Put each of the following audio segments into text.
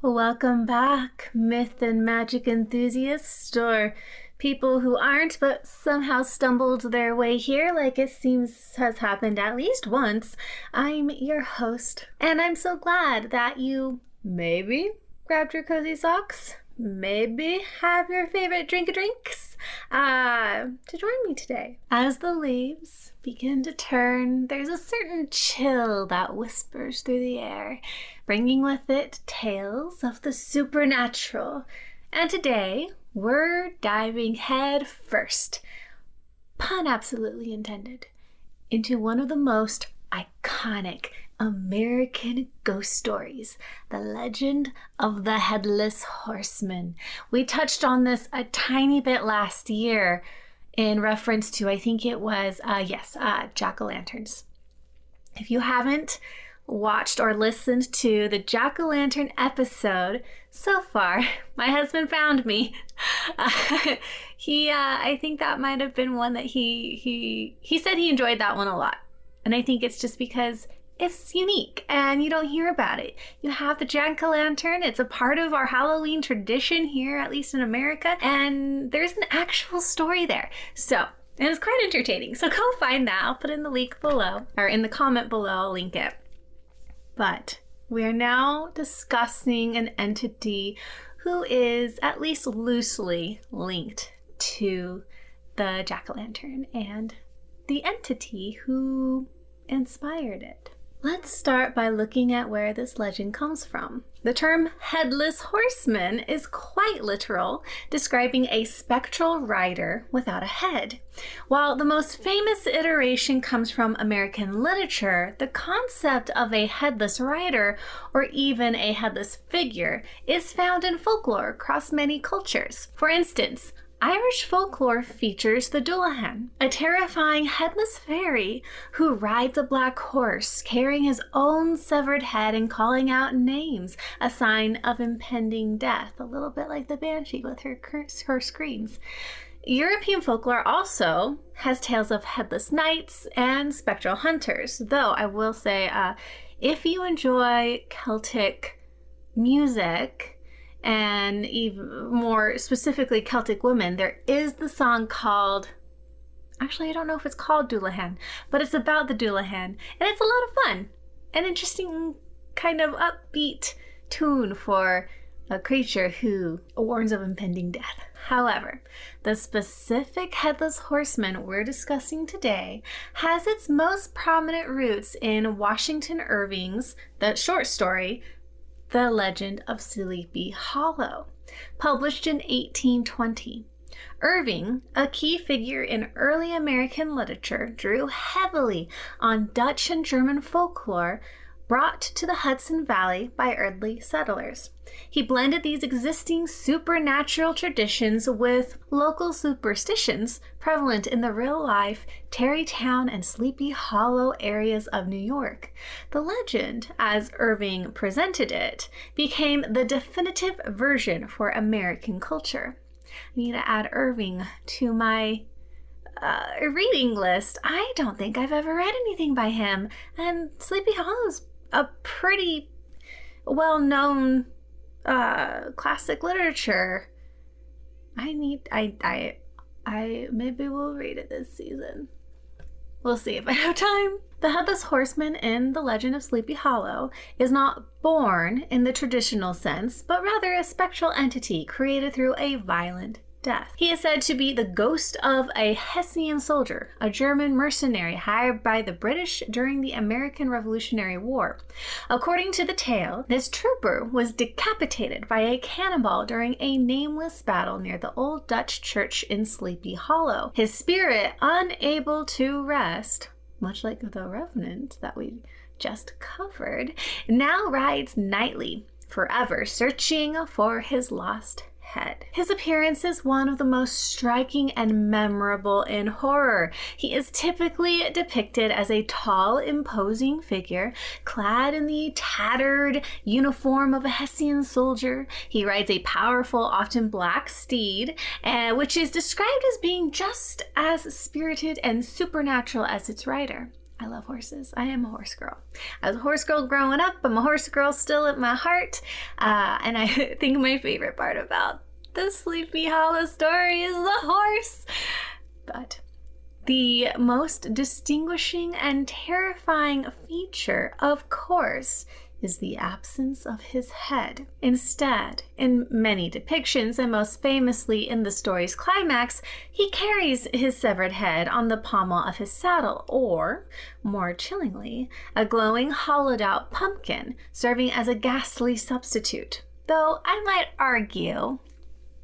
Welcome back, myth and magic enthusiasts, or people who aren't but somehow stumbled their way here like it seems has happened at least once. I'm your host, and I'm so glad that you maybe grabbed your cozy socks, maybe have your favorite drinks to join me today. As the leaves begin to turn, there's a certain chill that whispers through the air, bringing with it tales of the supernatural. And today, we're diving head first, pun absolutely intended, into one of the most iconic American ghost stories, the legend of the Headless Horseman. We touched on this a tiny bit last year in reference to, I think it was, jack-o'-lanterns. If you haven't watched or listened to the jack-o'-lantern episode so far, my husband found me. I think that might have been one that he said he enjoyed that one a lot. And I think it's just because it's unique and you don't hear about it. You have the jack-o'-lantern. It's a part of our Halloween tradition here, at least in America. And there's an actual story there. So, and it's quite entertaining. So go find that. I'll put in the link below, or in the comment below, I'll link it. But we are now discussing an entity who is at least loosely linked to the jack-o'-lantern and the entity who inspired it. Let's start by looking at where this legend comes from. The term Headless Horseman is quite literal, describing a spectral rider without a head. While the most famous iteration comes from American literature, the concept of a headless rider, or even a headless figure, is found in folklore across many cultures. For instance, Irish folklore features the Dullahan, a terrifying headless fairy who rides a black horse, carrying his own severed head and calling out names, a sign of impending death, a little bit like the banshee with her screams. European folklore also has tales of headless knights and spectral hunters, though I will say, if you enjoy Celtic music, and even more specifically Celtic women, there is the song called, actually I don't know if it's called Dullahan, but it's about the Dullahan, and it's a lot of fun. An interesting kind of upbeat tune for a creature who warns of impending death. However, the specific Headless Horseman we're discussing today has its most prominent roots in Washington Irving's, the short story, The Legend of Sleepy Hollow, published in 1820. Irving, a key figure in early American literature, drew heavily on Dutch and German folklore brought to the Hudson Valley by early settlers. He blended these existing supernatural traditions with local superstitions prevalent in the real-life Tarrytown and Sleepy Hollow areas of New York. The legend, as Irving presented it, became the definitive version for American culture. I need to add Irving to my reading list. I don't think I've ever read anything by him, and Sleepy Hollow's a pretty well-known classic literature. I maybe will read it this season. We'll see if I have time. The Headless Horseman in The Legend of Sleepy Hollow is not born in the traditional sense, but rather a spectral entity created through a violent death. He is said to be the ghost of a Hessian soldier, a German mercenary hired by the British during the American Revolutionary War. According to the tale, this trooper was decapitated by a cannonball during a nameless battle near the old Dutch church in Sleepy Hollow. His spirit, unable to rest, much like the Revenant that we just covered, now rides nightly, forever searching for his lost head. His appearance is one of the most striking and memorable in horror. He is typically depicted as a tall, imposing figure, clad in the tattered uniform of a Hessian soldier. He rides a powerful, often black steed, which is described as being just as spirited and supernatural as its rider. I love horses. I am a horse girl. I was a horse girl growing up. I'm a horse girl still at my heart. And I think my favorite part about the Sleepy Hollow story is the horse. But the most distinguishing and terrifying feature, of course, is the absence of his head. Instead, in many depictions, and most famously in the story's climax, he carries his severed head on the pommel of his saddle, or, more chillingly, a glowing hollowed-out pumpkin serving as a ghastly substitute. Though I might argue,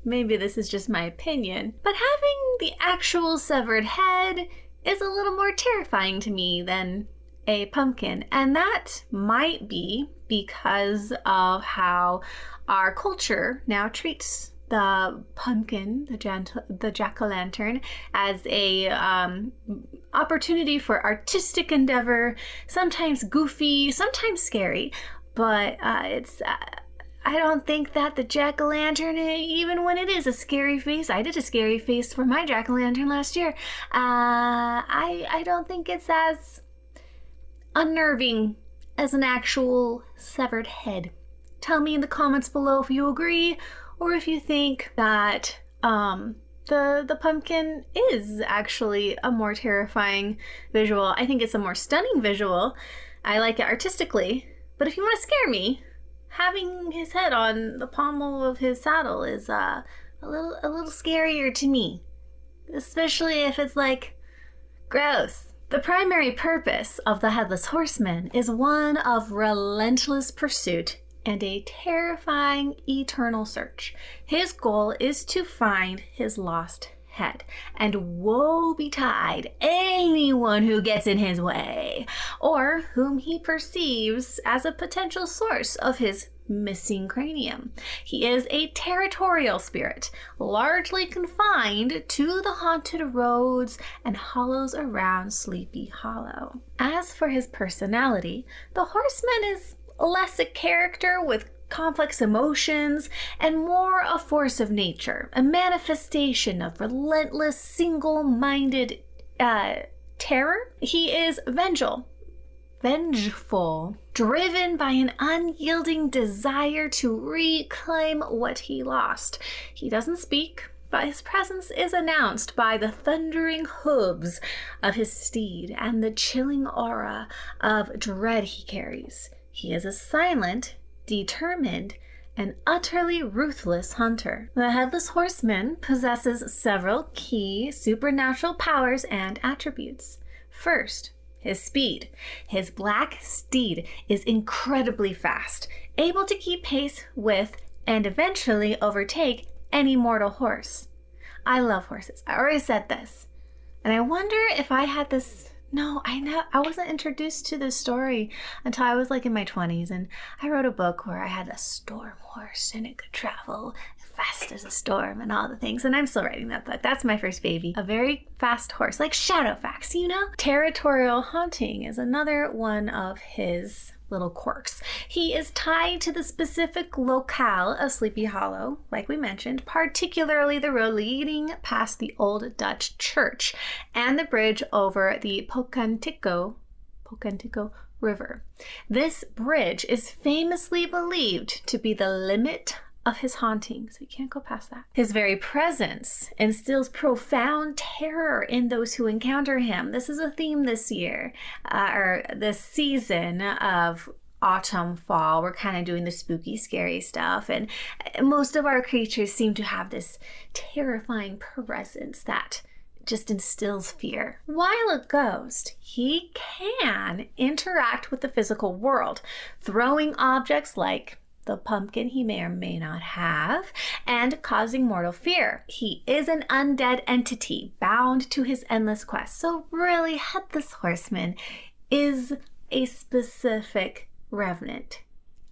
maybe this is just my opinion, but having the actual severed head is a little more terrifying to me than a pumpkin, and that might be because of how our culture now treats the pumpkin, the jack-o'-lantern, as a opportunity for artistic endeavor, sometimes goofy, sometimes scary, but it's I don't think that the jack-o'-lantern, even when it is a scary face, I did a scary face for my jack-o'-lantern last year, I don't think it's as unnerving as an actual severed head. Tell me in the comments below if you agree, or if you think that the pumpkin is actually a more terrifying visual. I think it's a more stunning visual. I like it artistically, but if you want to scare me, having his head on the pommel of his saddle is a little scarier to me, especially if it's like gross. The primary purpose of the Headless Horseman is one of relentless pursuit and a terrifying eternal search. His goal is to find his lost head, and woe betide anyone who gets in his way, or whom he perceives as a potential source of his missing cranium. He is a territorial spirit, largely confined to the haunted roads and hollows around Sleepy Hollow. As for his personality, the horseman is less a character with complex emotions and more a force of nature, a manifestation of relentless, single-minded terror. He is vengeful, driven by an unyielding desire to reclaim what he lost. He doesn't speak, but his presence is announced by the thundering hooves of his steed and the chilling aura of dread he carries. He is a silent, determined, and utterly ruthless hunter. The Headless Horseman possesses several key supernatural powers and attributes. First, his speed. His black steed is incredibly fast, able to keep pace with and eventually overtake any mortal horse. I love horses. I already said this. And I wonder if I had this... No, I wasn't introduced to this story until I was like in my 20s, and I wrote a book where I had a storm horse and it could travel fast as a storm and all the things, and I'm still writing that book. That's my first baby. A very fast horse, like Shadowfax, you know? Territorial haunting is another one of his little quirks. He is tied to the specific locale of Sleepy Hollow, like we mentioned, particularly the road leading past the old Dutch church and the bridge over the Pocantico River. This bridge is famously believed to be the limit of his haunting, so you can't go past that. His very presence instills profound terror in those who encounter him. This is a theme this year, or this season of autumn, fall. We're kind of doing the spooky, scary stuff, and most of our creatures seem to have this terrifying presence that just instills fear. While a ghost, he can interact with the physical world, throwing objects like the pumpkin he may or may not have, and causing mortal fear. He is an undead entity bound to his endless quest. So really, Headless Horseman is a specific revenant,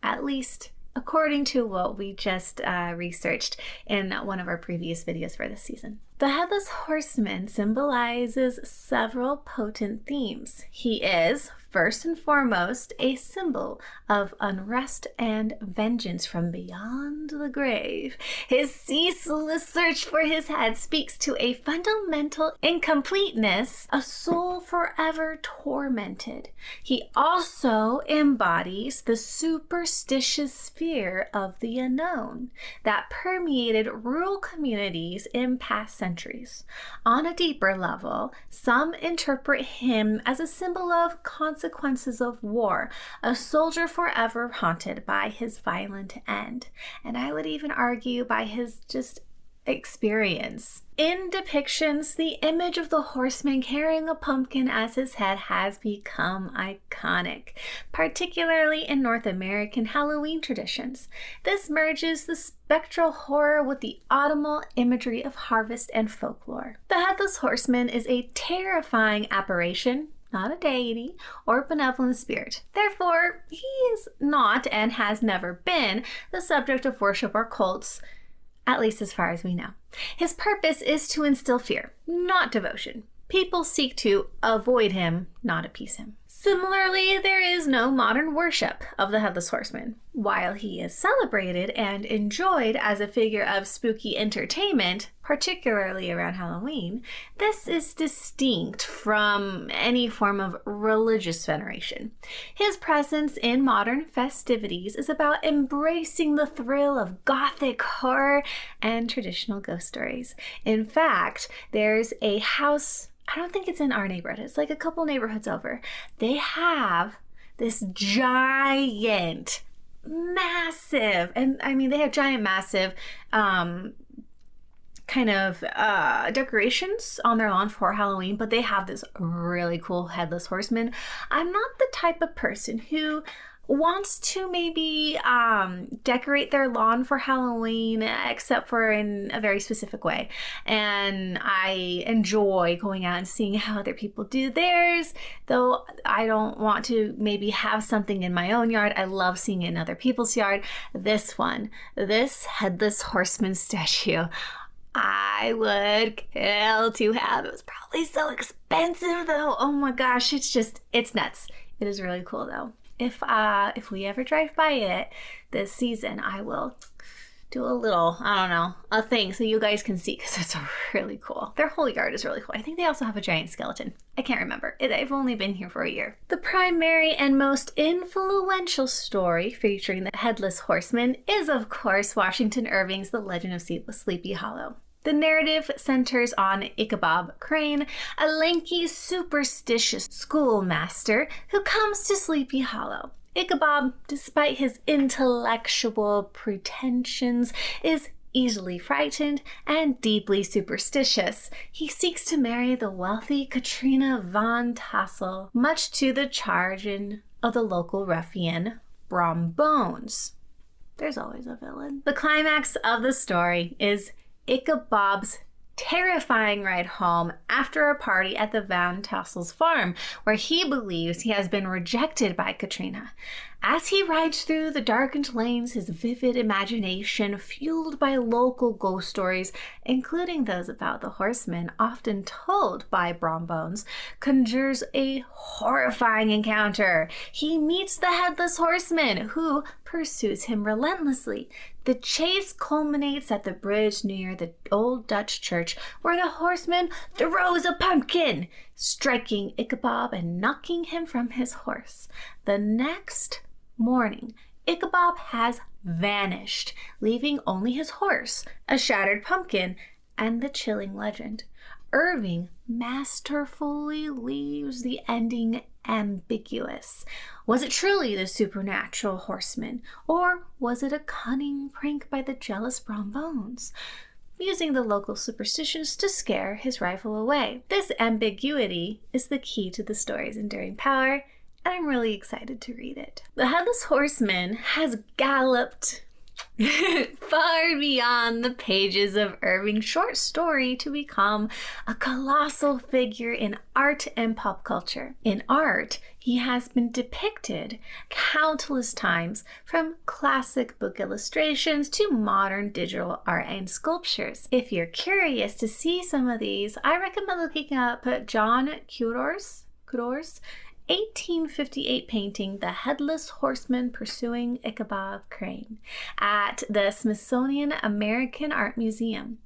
at least according to what we just researched in one of our previous videos for this season. The Headless Horseman symbolizes several potent themes. He is, first and foremost a symbol of unrest and vengeance from beyond the grave. His ceaseless search for his head speaks to a fundamental incompleteness, a soul forever tormented. He also embodies the superstitious fear of the unknown that permeated rural communities in past centuries. On a deeper level, some interpret him as a symbol of consequences of war, a soldier forever haunted by his violent end. And I would even argue by his just experience. In depictions, the image of the horseman carrying a pumpkin as his head has become iconic, particularly in North American Halloween traditions. This merges the spectral horror with the autumnal imagery of harvest and folklore. The Headless Horseman is a terrifying apparition, not a deity or benevolent spirit. Therefore, he is not and has never been the subject of worship or cults, at least as far as we know. His purpose is to instill fear, not devotion. People seek to avoid him, not appease him. Similarly, there is no modern worship of the Headless Horseman. While he is celebrated and enjoyed as a figure of spooky entertainment, particularly around Halloween, this is distinct from any form of religious veneration. His presence in modern festivities is about embracing the thrill of Gothic horror and traditional ghost stories. In fact, there's a house, I don't think it's in our neighborhood, it's like a couple neighborhoods over. They have this giant, massive, and I mean, they have giant, massive, decorations on their lawn for Halloween, but they have this really cool Headless Horseman. I'm not the type of person who wants to maybe decorate their lawn for Halloween, except for in a very specific way. And I enjoy going out and seeing how other people do theirs, though I don't want to maybe have something in my own yard. I love seeing it in other people's yard. This Headless Horseman statue, I would kill to have. It was probably so expensive though. Oh my gosh, it's nuts. It is really cool though. If we ever drive by it this season, I will do a thing so you guys can see, because it's really cool. Their whole yard is really cool. I think they also have a giant skeleton. I can't remember. I've only been here for a year. The primary and most influential story featuring the Headless Horseman is, of course, Washington Irving's The Legend of Sleepy Hollow. The narrative centers on Ichabod Crane, a lanky, superstitious schoolmaster who comes to Sleepy Hollow. Ichabod, despite his intellectual pretensions, is easily frightened and deeply superstitious. He seeks to marry the wealthy Katrina von Tassel, much to the chagrin of the local ruffian, Brom Bones. There's always a villain. The climax of the story is Ichabod's terrifying ride home after a party at the Van Tassel's farm, where he believes he has been rejected by Katrina. As he rides through the darkened lanes, his vivid imagination, fueled by local ghost stories, including those about the horseman often told by Brom Bones, conjures a horrifying encounter. He meets the Headless Horseman, who pursues him relentlessly. The chase culminates at the bridge near the old Dutch church, where the horseman throws a pumpkin, striking Ichabod and knocking him from his horse. The next morning, Ichabod has vanished, leaving only his horse, a shattered pumpkin, and the chilling legend. Irving masterfully leaves the ending ambiguous. Was it truly the supernatural horseman, or was it a cunning prank by the jealous Brom Bones, using the local superstitions to scare his rival away? This ambiguity is the key to the story's enduring power, and I'm really excited to read it. The Headless Horseman has galloped far beyond the pages of Irving's short story to become a colossal figure in art and pop culture. In art, he has been depicted countless times, from classic book illustrations to modern digital art and sculptures. If you're curious to see some of these, I recommend looking up John Cudors 1858 painting, The Headless Horseman Pursuing Ichabod Crane, at the Smithsonian American Art Museum.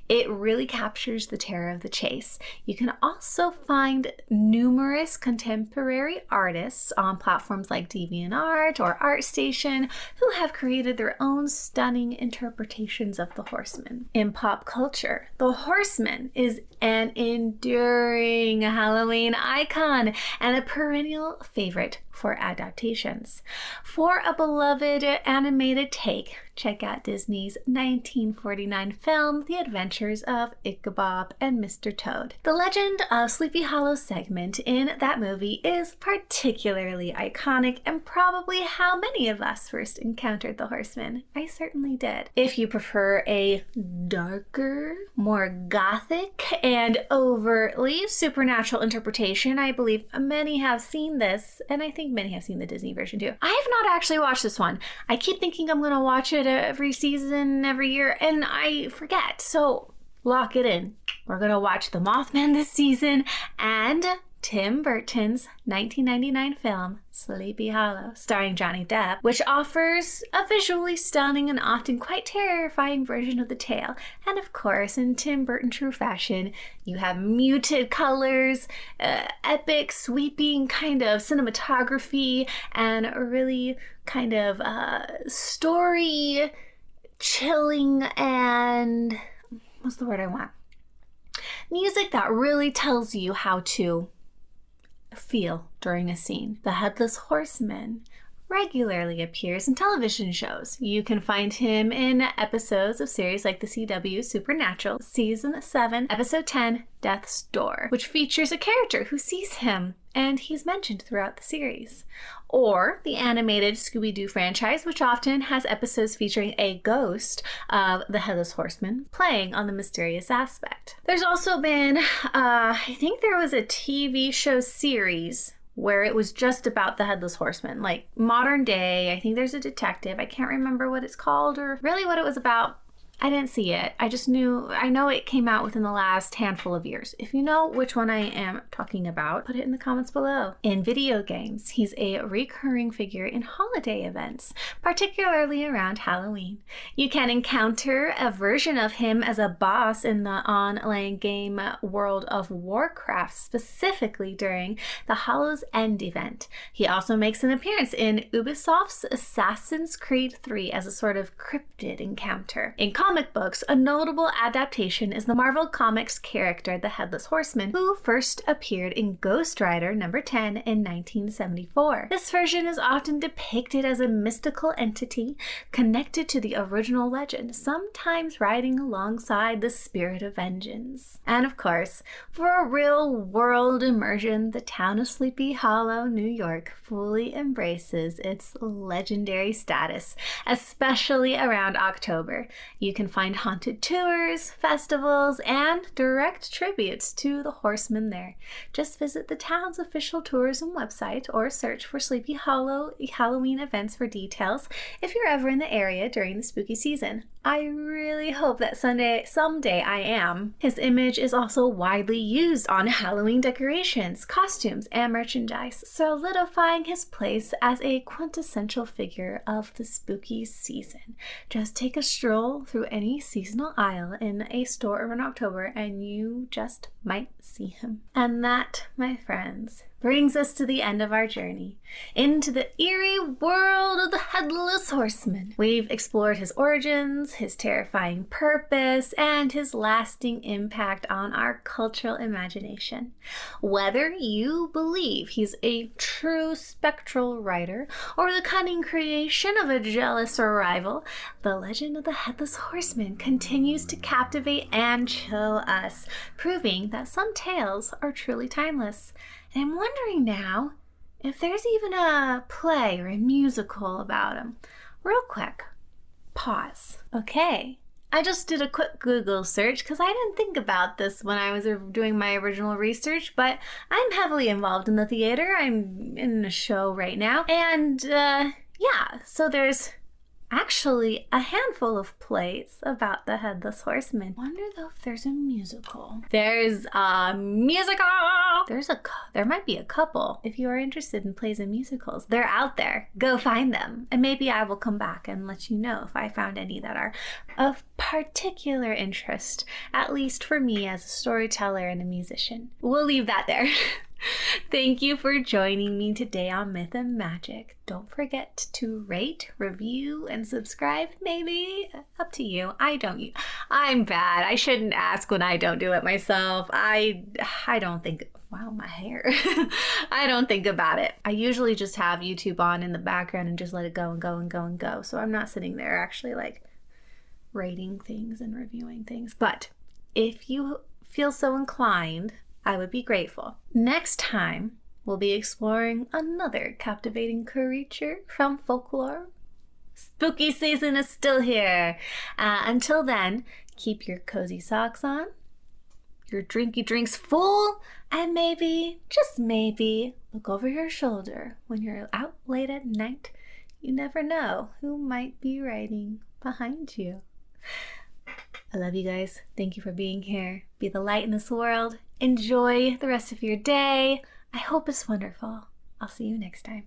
It really captures the terror of the chase. You can also find numerous contemporary artists on platforms like DeviantArt or ArtStation who have created their own stunning interpretations of the horseman. In pop culture, the horseman is an enduring Halloween icon and a perennial favorite for adaptations. For a beloved animated take, check out Disney's 1949 film, The Adventures of Ichabod and Mr. Toad. The Legend of Sleepy Hollow segment in that movie is particularly iconic and probably how many of us first encountered the horseman. I certainly did. If you prefer a darker, more gothic, and overtly supernatural interpretation, I believe many have seen this, and I think many have seen the Disney version too. I have not actually watched this one. I keep thinking I'm going to watch it every season, every year, and I forget. So lock it in. We're going to watch The Mothman this season and Tim Burton's 1999 film, Sleepy Hollow, starring Johnny Depp, which offers a visually stunning and often quite terrifying version of the tale. And of course, in Tim Burton true fashion, you have muted colors, epic, sweeping kind of cinematography, and a really kind of story chilling and what's the word I want? Music that really tells you how to feel during a scene. The Headless Horseman regularly appears in television shows. You can find him in episodes of series like the CW Supernatural, Season 7, Episode 10, Death's Door, which features a character who sees him, and he's mentioned throughout the series. Or the animated Scooby-Doo franchise, which often has episodes featuring a ghost of the Headless Horseman playing on the mysterious aspect. There's also been, I think there was a TV show series where it was just about the Headless Horseman, like modern day. I think there's a detective. I can't remember what it's called or really what it was about. I didn't see it. I know it came out within the last handful of years. If you know which one I am talking about, put it in the comments below. In video games, he's a recurring figure in holiday events, particularly around Halloween. You can encounter a version of him as a boss in the online game World of Warcraft, specifically during the Hallow's End event. He also makes an appearance in Ubisoft's Assassin's Creed 3 as a sort of cryptid encounter. In comic books, a notable adaptation is the Marvel Comics character, the Headless Horseman, who first appeared in Ghost Rider number 10 in 1974. This version is often depicted as a mystical entity connected to the original legend, sometimes riding alongside the spirit of vengeance. And of course, for a real-world immersion, the town of Sleepy Hollow, New York, fully embraces its legendary status, especially around October. You can find haunted tours, festivals, and direct tributes to the horsemen there. Just visit the town's official tourism website or search for Sleepy Hollow Halloween events for details if you're ever in the area during the spooky season. I really hope that someday I am. His image is also widely used on Halloween decorations, costumes, and merchandise, solidifying his place as a quintessential figure of the spooky season. Just take a stroll through any seasonal aisle in a store around October and you just might see him. And that, my friends, brings us to the end of our journey into the eerie world of the Headless Horseman. We've explored his origins, his terrifying purpose, and his lasting impact on our cultural imagination. Whether you believe he's a true spectral rider or the cunning creation of a jealous rival, the legend of the Headless Horseman continues to captivate and chill us, proving that some tales are truly timeless. And I'm wondering now if there's even a play or a musical about him. Real quick, pause. Okay, I just did a quick Google search because I didn't think about this when I was doing my original research, but I'm heavily involved in the theater. I'm in a show right now. And yeah, so there's actually a handful of plays about the Headless Horseman. Wonder though if there's a musical. There's a musical! There might be a couple. If you are interested in plays and musicals, they're out there. Go find them. And maybe I will come back and let you know if I found any that are of particular interest, at least for me as a storyteller and a musician. We'll leave that there. Thank you for joining me today on Myth and Magic. Don't forget to rate, review, and subscribe, maybe. Up to you. I'm bad. I shouldn't ask when I don't do it myself. I don't think, wow, my hair. I don't think about it. I usually just have YouTube on in the background and just let it go and go and go and go. So I'm not sitting there actually like rating things and reviewing things. But if you feel so inclined, I would be grateful. Next time, we'll be exploring another captivating creature from folklore. Spooky season is still here. Until then, keep your cozy socks on, your drinky drinks full, and maybe, just maybe, look over your shoulder when you're out late at night. You never know who might be riding behind you. I love you guys. Thank you for being here. Be the light in this world. Enjoy the rest of your day. I hope it's wonderful. I'll see you next time.